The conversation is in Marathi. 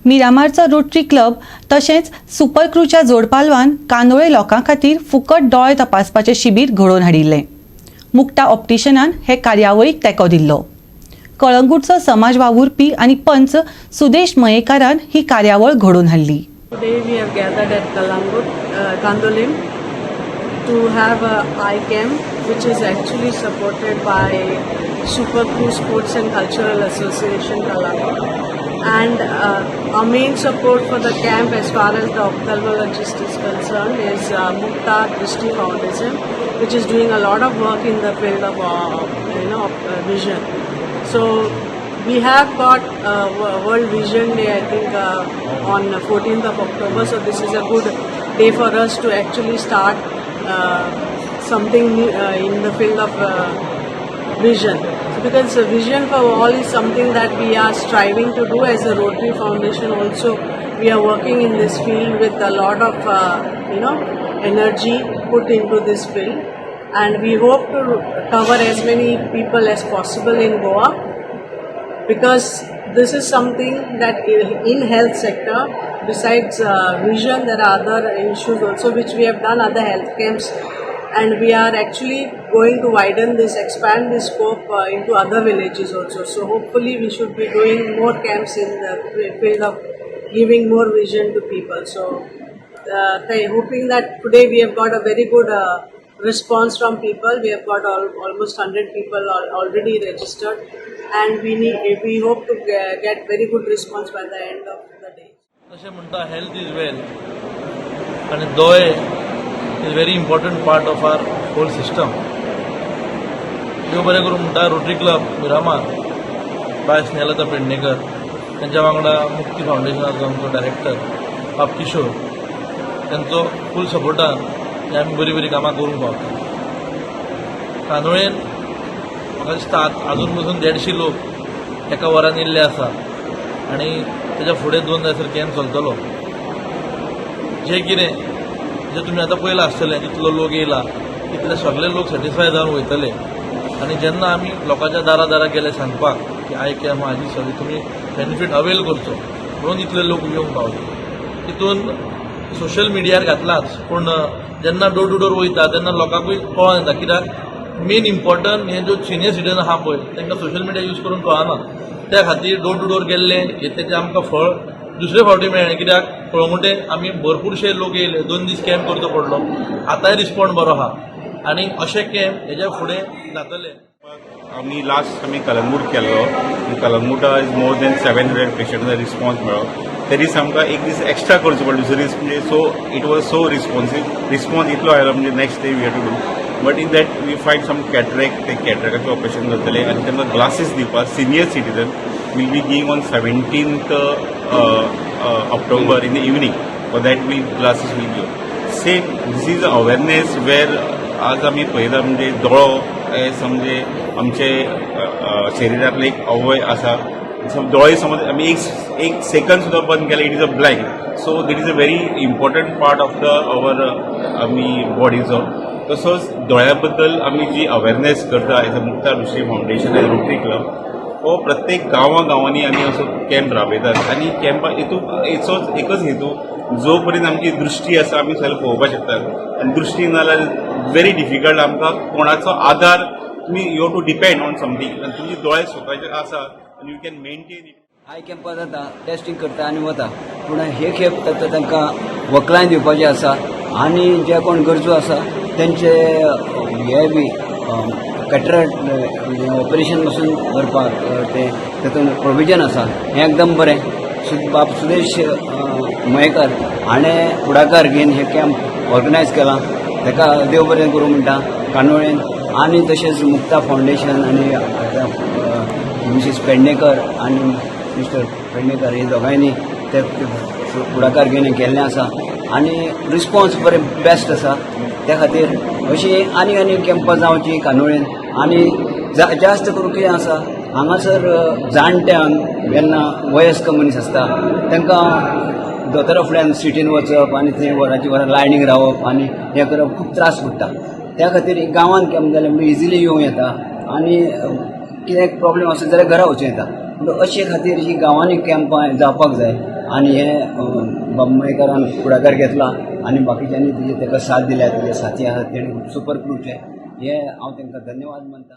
मिरामारचो रोटरी क्लब तशेंच सुपर क्रूच्या जोडपालवान कांदोळे लोकां खातीर फुकट दोळे तपासपाचें शिबीर घडोवन हाडिल्लें. मुक्ता ऑप्टिशनान हे कार्यावळीक तेंको दिल्लो. कळंगूटचो समाज वावुरपी आनी पंच सुदेश मयेकारान ही कार्यावळ घडोवन हाडली. Today we have gathered at Kalangut, Kandolim to have a eye camp which is actually supported by Super Crew Sports and Cultural Association Kalangut, and our main support for the camp as far as the ophthalmologist is concerned is Mukta Drishti Foundation, which is doing a lot of work in the field of vision. So we have got World Vision Day, I think, on 14th of October. So this is a good day for us to actually start something new, in the field of vision. So because vision for all is something that we are striving to do as a Rotary Foundation. Also, we are working in this field with a lot of energy put into this field, and we hope to cover as many people as possible in Goa, because this is something that in health sector, besides vision, there are other issues also which we have done other health camps, and we are actually going to widen this, expand this scope into other villages also. So hopefully we should be doing more camps in the field of giving more vision to people. So hoping that today we have got a very good response from people. We have got almost 100 people already registered, and we hope to get very good response by the end of the day. तशें म्हणटा हेल्थ इज वेल्थ, आनी दोळे is very important part of our whole system. देव बरें करूं म्हणटा Rotary Club Miramar by Snehalata Pednekar, त्यांच्या वांगडा मुक्ती फाउंडेशनाचो आमचो डायरेक्टर बाब किशोर, त्यांचो फूल सपोर्टान हे आमी बरी बरी कामां करूंक पावता. कांदोळेन म्हाका दिसता आजून पसून 150 लोक एका वरान येयल्ले आसा, आनी तेच्या फुडें 2 दिसांसर कॅम्प चलतलो. जे तुमी आतां पयलां आसतलें कितलो लोक येयला, तितले सगळे लोक सॅटिस्फाय जावन वयतले. आनी जेन्ना आमी लोकांच्या दारा गेले सांगपाक की आय कॅम्प हाजी सगळे तुमी बेनिफीट अवेल करचो म्हणून इतले लोक येवंक पावले. तितून सोशल मिडियार घातलाच, पूण जेन्ना डोर टू डोर वयता तेन्ना लोकांकूय कळोन येता. कित्याक मेन इम्पॉर्टंट हे जो सिनियर सिटीजन आहा पळय तांकां सोशल मिडिया यूज करून कळना. त्या खातीर डोर टू डोर गेल्ले तेजें आमकां फळ दुसरे फावटी मेळ्ळें. कित्याक कळंगुटे आमी भरपूरशे लोक येयले, 2 दीस कॅम्प करचो पडलो. आतांय रिस्पॉन्ड बरो आहा, आनी अशे कॅम्प हेज्या फुडें जातले. आमी कलंगूट केल्लो. कलंगूटा इज मोर दॅन 700 पेशंटांचा रिस्पॉन्स मेळ्ळो. त्या दीस आमकां एक दीस एक्स्ट्रा करचो पडलो दुसरे दीस. म्हणजे so it was so response इतलो आयलो म्हणजे next day we have to do. But in that we find some cataract, ते कॅटरेक्टाचें ऑपरेशन जातलें, आनी तेन्ना ग्लासीस दिवपाक senior citizen will be giving on 17th October in the evening. For that glasses will give. Same, this is awareness where आज आमी पळयता म्हणजे दोळो हे समजे आमचे शरिरातले एक अवयव आसा. दोळे समज आमी एक सेकंड सुद्दां बंद केले it is a blind. So this is a very important part of the our आमी बॉडीचो. तसोच दोळ्या बद्दल आमी जी अवेरनेस करता as a Mukta Drishti foundation age rotary club, हो प्रत्येक गांवांनी आमी असो कॅम्प राबयतात. आनी कॅम्पा हेचोच एकच हेतू, जो पर्यंत आमची दृष्टी आसा आमी सगळें पळोवपाक शकतात. आनी दृष्टी नाल्यार व्हेरी डिफिकल्ट आमकां कोणाचो आधार तुमी you have to depend on something. आनी तुमचे दोळे स्वताचे आसा आनी you can maintain it. Eye कॅम्पां जाता, टेस्टिंग करता आनी वता. पूण हे खेप तांकां वखलांय दिवपाचें आसा, आनी जे कोण गरजू आसा तेंचे हे बी कॅटरेक्ट ऑपरेशन पासून करपाक ते तातूंत प्रोविजन आसा. हें एकदम बरें. बाब सुदेश मयेकर हाणें पुढाकार घेवन हे कॅम्प ऑर्गनायज केला. ताका देव बरें करूं म्हणटा कांदोळेन. आनी तशेंच मुक्ता फाउंडेशन आनी मिसीस पेडणेकर आनी मिस्टर पेडणेकर हे दोगांयनी ते पुढाकार घेवन केल्लें आसा, आनी रिस्पॉन्स बरें बेस्ट आसा. त्या खातीर अशी आनी कॅम्पां जावची कांदोळेन. आनी जास्त करून कितें आसा हांगासर जाणट्यांक जेन्ना वयस्क मनीस आसता तांकां दोतोरा फुड्यान सिटीन वचप आनी थंय वरांची वरां लायनीक रावप आनी हें करप खूब त्रास पडटा. त्या खातीर गांवांत कॅम्प जाल्यार आमी इजिली येवं येता, आनी कितें प्रॉब्लेम आसत जाल्यार घरा वचूं येता. अशे खातीर ही गांवांनी कॅम्पां जावपाक जाय. आनी हे बांबयेकरान फुडाकार घेतला आनी बाकीच्यांनी ताका साथ दिल्या ताजे साथी आहात तेणी सुपर क्रूचे हे हांव तांकां धन्यवाद मानता.